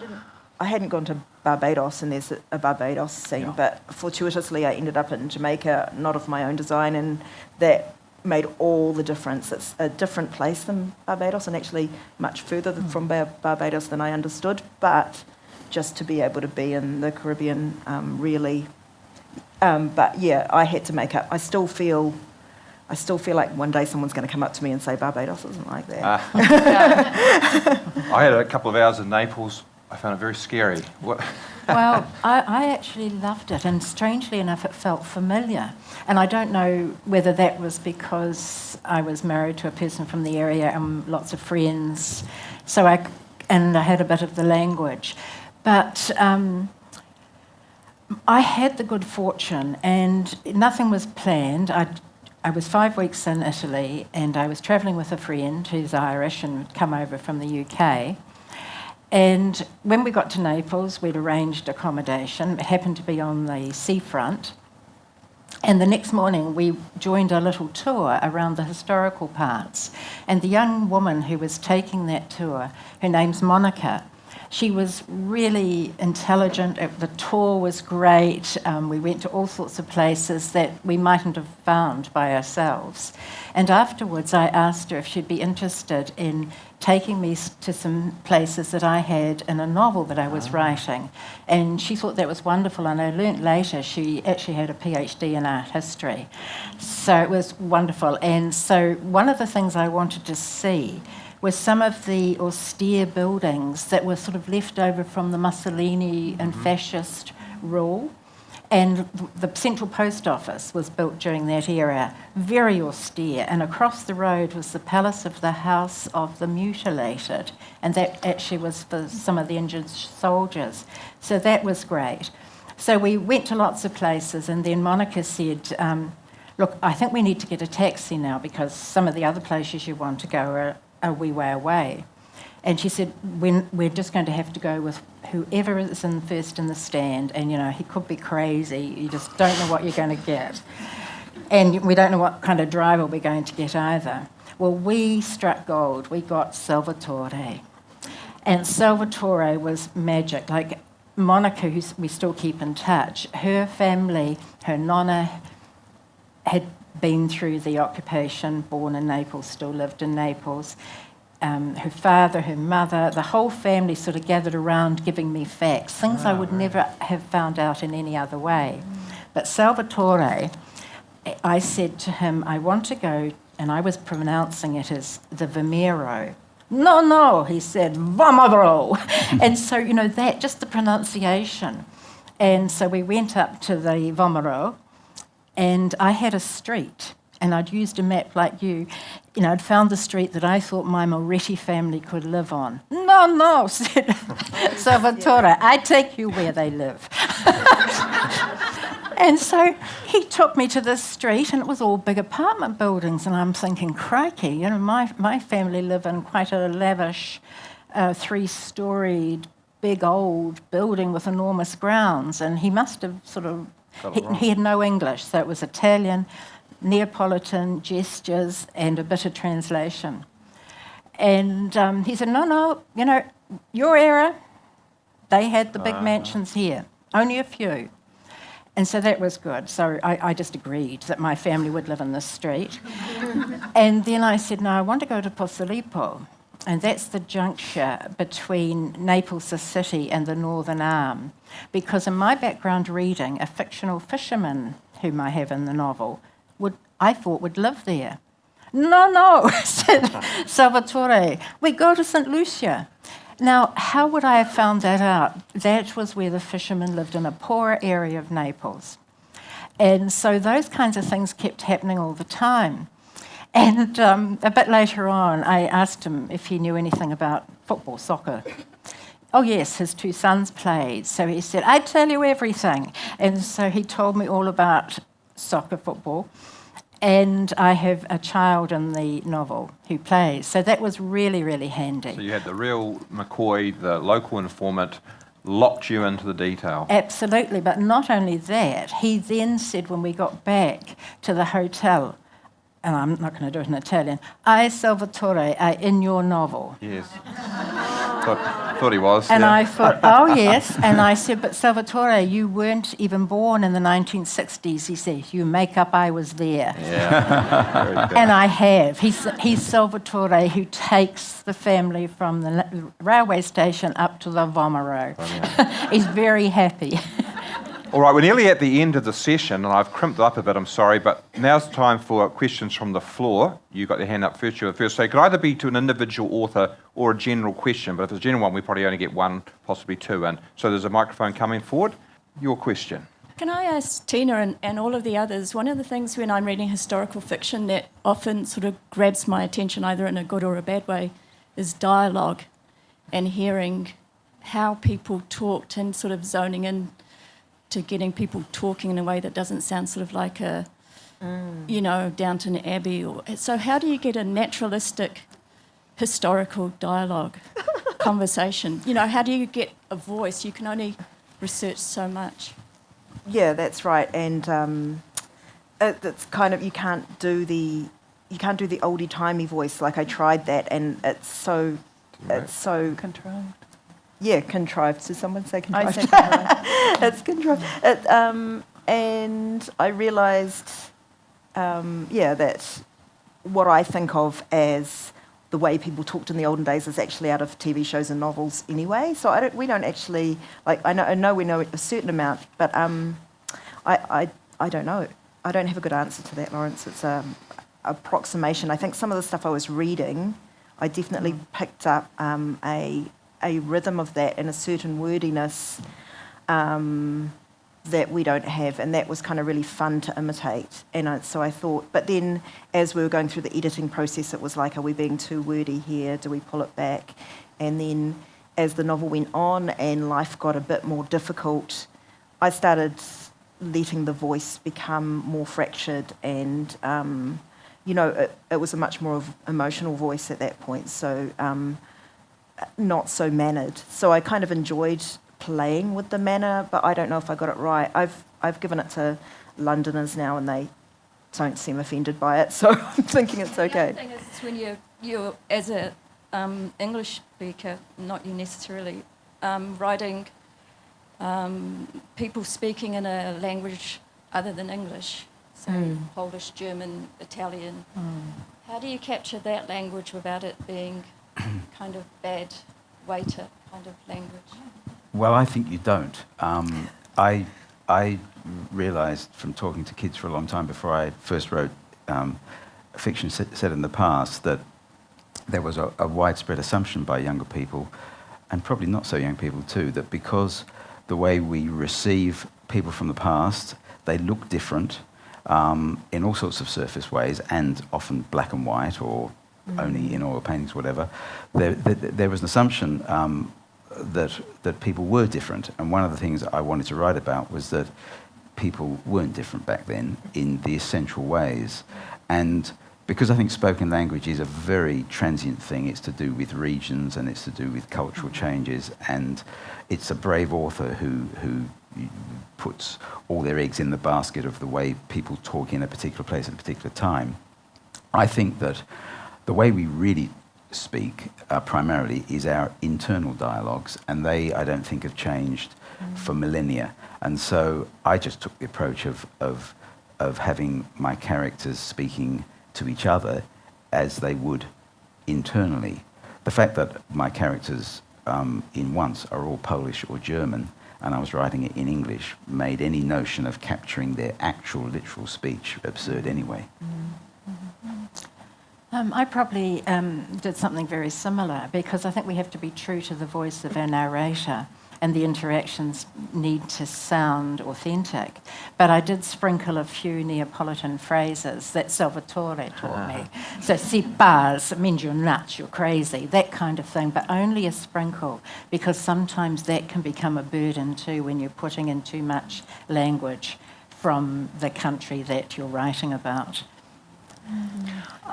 I hadn't gone to Barbados, and there's a Barbados scene, but fortuitously I ended up in Jamaica, not of my own design, and that made all the difference. It's a different place than Barbados, and actually much further from Barbados than I understood, but just to be able to be in the Caribbean, really. But yeah, I had to make up. I still feel like one day someone's going to come up to me and say Barbados isn't like that. I had a couple of hours in Naples. I found it very scary. What? Well, I actually loved it, and strangely enough, it felt familiar. And I don't know whether that was because I was married to a person from the area and lots of friends, and I had a bit of the language. But I had the good fortune, and nothing was planned. I was 5 weeks in Italy, and I was travelling with a friend who's Irish and had come over from the UK. And when we got to Naples, we'd arranged accommodation. It happened to be on the seafront. And the next morning, we joined a little tour around the historical parts. And the young woman who was taking that tour, her name's Monica, she was really intelligent. The tour was great. We went to all sorts of places that we mightn't have found by ourselves. And afterwards, I asked her if she'd be interested in taking me to some places that I had in a novel that I was writing. And she thought that was wonderful, and I learnt later she actually had a PhD in art history. So it was wonderful. And so one of the things I wanted to see were some of the austere buildings that were sort of left over from the Mussolini and fascist rule. And the Central Post Office was built during that era, very austere. And across the road was the Palace of the House of the Mutilated. And that actually was for some of the injured soldiers. So that was great. So we went to lots of places, and then Monica said, look, I think we need to get a taxi now because some of the other places you want to go are a wee way away. And she said, we're just going to have to go with whoever is in first in the stand, and, you know, he could be crazy. You just don't know what you're going to get. And we don't know what kind of driver we're going to get either. Well, we struck gold. We got Salvatore. And Salvatore was magic. Like Monica, who we still keep in touch, her family, her nonna had been through the occupation, born in Naples, still lived in Naples. Her father, her mother, the whole family sort of gathered around giving me facts, things I would never have found out in any other way. But Salvatore, I said to him, I want to go, and I was pronouncing it as the Vomero. No, he said, Vomero. And so, you know, that, just the pronunciation. And so we went up to the Vomero, and I had a street. And I'd used a map like you. You know, I'd found the street that I thought my Makereti family could live on. No, said Salvatore, I take you where they live. And so he took me to this street, and it was all big apartment buildings. And I'm thinking, crikey, you know, my family live in quite a lavish 3-storied, big old building with enormous grounds. And he must have sort of, he had no English, so it was Italian, Neapolitan gestures and a bit of translation. And he said, no, you know, your era, they had the big mansions here, only a few. And so that was good. So I just agreed that my family would live in this street. And then I said, no, I want to go to Posillipo. And that's the juncture between Naples, the city, and the Northern Arm. Because in my background reading, a fictional fisherman whom I have in the novel I thought would live there. No, said Salvatore, we go to St. Lucia. Now, how would I have found that out? That was where the fishermen lived, in a poorer area of Naples. And so those kinds of things kept happening all the time. And a bit later on, I asked him if he knew anything about football, soccer. Oh yes, his 2 sons played. So he said, "I tell you everything." And so he told me all about soccer, football. And I have a child in the novel who plays. So that was really, really handy. So you had the real McCoy, the local informant, locked you into the detail. Absolutely, but not only that, he then said when we got back to the hotel, and I'm not going to do it in Italian, "I, Salvatore, are in your novel." Yes. Thought he was. And yeah. I thought, oh yes. And I said, "But Salvatore, you weren't even born in the 1960s. He said, "You make up I was there." Yeah. Very good. And I have. He's Salvatore who takes the family from the railway station up to the Vomero. He's very happy. All right, we're nearly at the end of the session, and I've crimped it up a bit, I'm sorry, but now's time for questions from the floor. You got your hand up first, you were first. So it could either be to an individual author or a general question, but if it's a general one, we probably only get 1, possibly 2 in. So there's a microphone coming forward. Your question. Can I ask Tina and all of the others, one of the things when I'm reading historical fiction that often sort of grabs my attention, either in a good or a bad way, is dialogue and hearing how people talked and sort of zoning in to getting people talking in a way that doesn't sound sort of like a, Downton Abbey. So how do you get a naturalistic historical dialogue conversation? How do you get a voice? You can only research so much. Yeah, that's right. And it's kind of, you can't do the oldie timey voice. Like I tried that, and it's so Contrived. Yeah, contrived. So someone say contrived. I said contrived. It's contrived. And I realised, that what I think of as the way people talked in the olden days is actually out of TV shows and novels anyway. So we don't actually, like, I know we know a certain amount, but I don't know. I don't have a good answer to that, Lawrence. It's an approximation. I think some of the stuff I was reading, I definitely picked up a rhythm of that and a certain wordiness that we don't have, and that was kind of really fun to imitate. And so I thought, but then as we were going through the editing process, it was like, are we being too wordy here? Do we pull it back? And then as the novel went on and life got a bit more difficult, I started letting the voice become more fractured, and it was a much more emotional voice at that point. So not so mannered. So I kind of enjoyed playing with the manner, but I don't know if I got it right. I've given it to Londoners now, and they don't seem offended by it, so I'm thinking it's okay. The other thing is when you're as a English speaker, not you necessarily, writing people speaking in a language other than English, so Polish, German, Italian. How do you capture that language without it being kind of bad waiter kind of language? Well, I think you don't. I realised from talking to kids for a long time before I first wrote fiction set in the past that there was a widespread assumption by younger people, and probably not so young people too, that because the way we receive people from the past, they look different in all sorts of surface ways, and often black and white or only in oil paintings, whatever. There was an assumption that people were different, and one of the things I wanted to write about was that people weren't different back then in the essential ways. And because I think spoken language is a very transient thing, it's to do with regions and it's to do with cultural changes, and it's a brave author who puts all their eggs in the basket of the way people talk in a particular place at a particular time. I think that the way we really speak primarily is our internal dialogues, and they, I don't think, have changed for millennia. And so I just took the approach of having my characters speaking to each other as they would internally. The fact that my characters in Once are all Polish or German, and I was writing it in English, made any notion of capturing their actual literal speech absurd anyway. I probably did something very similar, because I think we have to be true to the voice of our narrator. and the interactions need to sound authentic. But I did sprinkle a few Neapolitan phrases that Salvatore taught me. So, si pas means you're nuts, you're crazy, that kind of thing, but only a sprinkle, because sometimes that can become a burden too when you're putting in too much language from the country that you're writing about.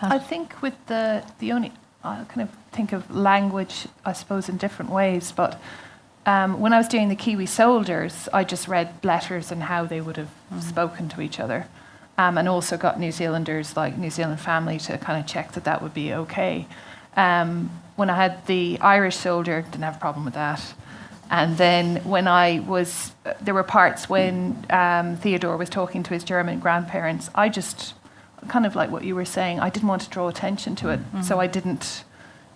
I think with the only, I kind of think of language, I suppose, in different ways, but when I was doing the Kiwi soldiers, I just read letters and how they would have spoken to each other, and also got New Zealanders, like New Zealand family, to kind of check that that would be okay. When I had the Irish soldier, didn't have a problem with that. And then when I was, there were parts when Theodore was talking to his German grandparents, I just, kind of like what you were saying, I didn't want to draw attention to it. So I didn't,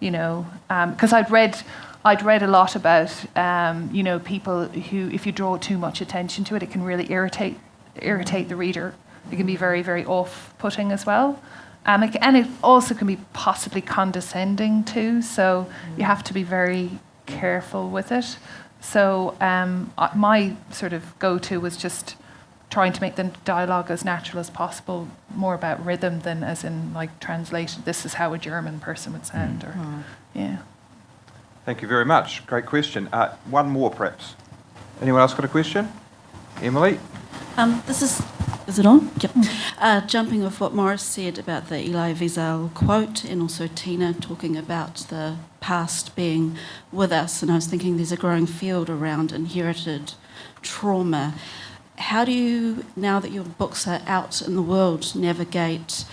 you know, because I'd read a lot about, you know, people who, if you draw too much attention to it, it can really irritate the reader. It can be very, very off-putting as well. And it also can be possibly condescending too, so you have to be very careful with it. So my sort of go-to was just trying to make the dialogue as natural as possible, more about rhythm than as in like translation, this is how a German person would sound, or yeah. Thank you very much. Great question. One more, perhaps. Anyone else got a question? Emily? Is it on? Yep. Jumping off what Morris said about the Elie Wiesel quote, and also Tina talking about the past being with us, and I was thinking there's a growing field around inherited trauma. How do you, now that your books are out in the world, navigate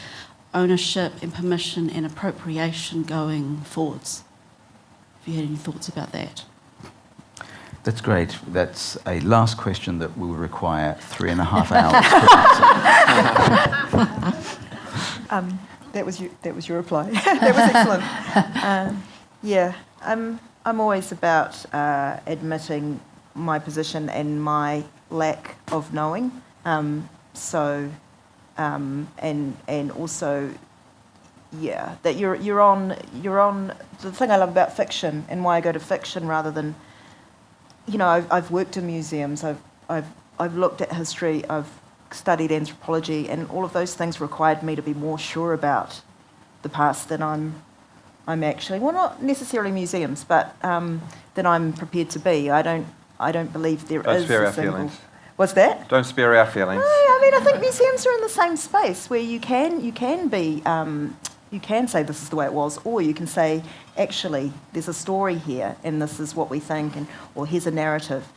ownership and permission and appropriation going forwards? Have you had any thoughts about that? That's great. That's a last question that will require 3.5 hours. That was your reply. That was excellent. Yeah, I'm always about admitting my position and my lack of knowing. And also, yeah, that you're on. The thing I love about fiction and why I go to fiction rather than, you know, I've worked in museums. I've looked at history. I've studied anthropology, and all of those things required me to be more sure about the past than I'm actually. Well, not necessarily museums, but than I'm prepared to be. I don't believe there Don't is spare a our single. feelings. What's that? Don't spare our feelings. No, I mean, I think museums are in the same space where you can be. You can say this is the way it was, or you can say, actually, there's a story here, and this is what we think, or here's a narrative.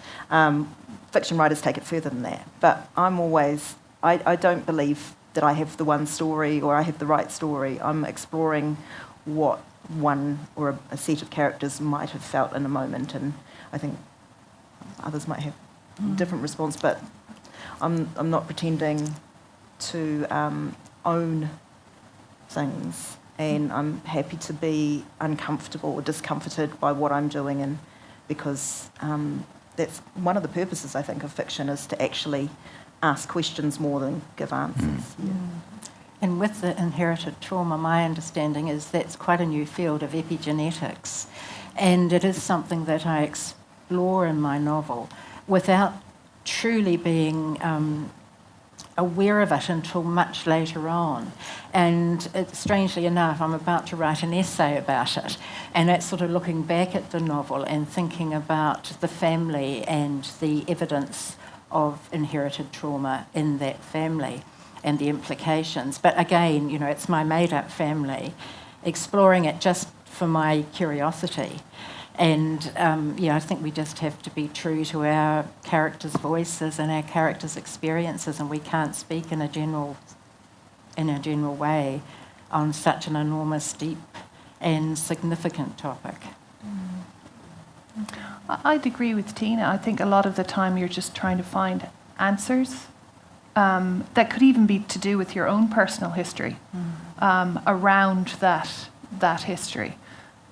Fiction writers take it further than that. But I'm always, I don't believe that I have the one story or I have the right story. I'm exploring what one or a set of characters might have felt in a moment, and I think others might have a different response, but I'm not pretending to own things, and I'm happy to be uncomfortable or discomforted by what I'm doing, and because that's one of the purposes, I think, of fiction, is to actually ask questions more than give answers. Yeah. And with the inherited trauma, my understanding is that's quite a new field of epigenetics, and it is something that I explore in my novel without truly being aware of it until much later on. And strangely enough, I'm about to write an essay about it, and that's sort of looking back at the novel and thinking about the family and the evidence of inherited trauma in that family and the implications. But again, you know, it's my made-up family, exploring it just for my curiosity. And yeah, I think we just have to be true to our characters' voices and our characters' experiences, and we can't speak in a general way on such an enormous, deep and significant topic. I'd agree with Tina. I think a lot of the time you're just trying to find answers that could even be to do with your own personal history around that history.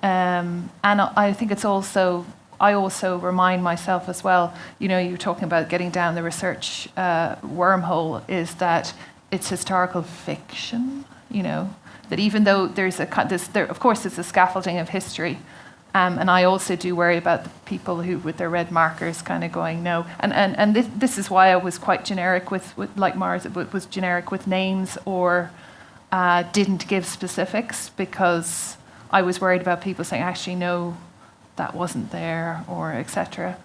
And I think it's also, I also remind myself as well, you know, you're talking about getting down the research wormhole, is that it's historical fiction, you know, that even though there's of course it's a scaffolding of history, And I also do worry about the people who, with their red markers, kind of going no. And this is why I was quite generic with like Mars, it was generic with names or didn't give specifics, because I was worried about people saying, actually, no, that wasn't there, or etc.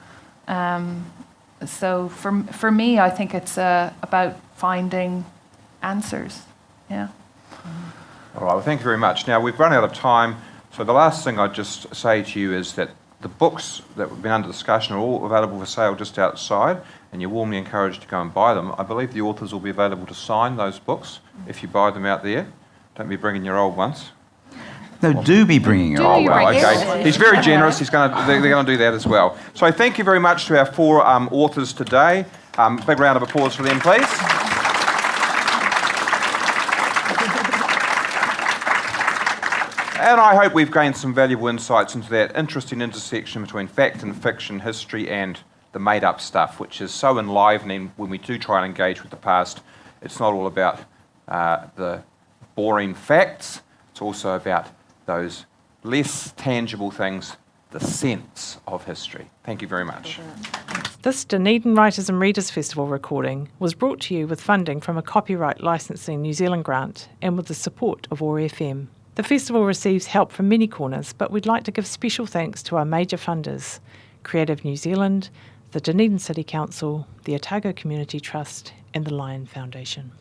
So for me, I think it's about finding answers. Yeah. All right, well, thank you very much. Now, we've run out of time, so the last thing I'd just say to you is that the books that have been under discussion are all available for sale just outside, and you're warmly encouraged to go and buy them. I believe the authors will be available to sign those books if you buy them out there. Don't be bringing your old ones. No, do be bringing your Do old you one. bring it? Okay, he's very generous. They're going to do that as well. So thank you very much to our 4 authors today. Big round of applause for them, please. And I hope we've gained some valuable insights into that interesting intersection between fact and fiction, history and the made-up stuff, which is so enlivening when we do try and engage with the past. It's not all about the boring facts. It's also about those less tangible things, the sense of history. Thank you very much. This Dunedin Writers and Readers Festival recording was brought to you with funding from a Copyright Licensing New Zealand grant and with the support of OAR FM. The festival receives help from many corners, but we'd like to give special thanks to our major funders, Creative New Zealand, the Dunedin City Council, the Otago Community Trust and the Lion Foundation.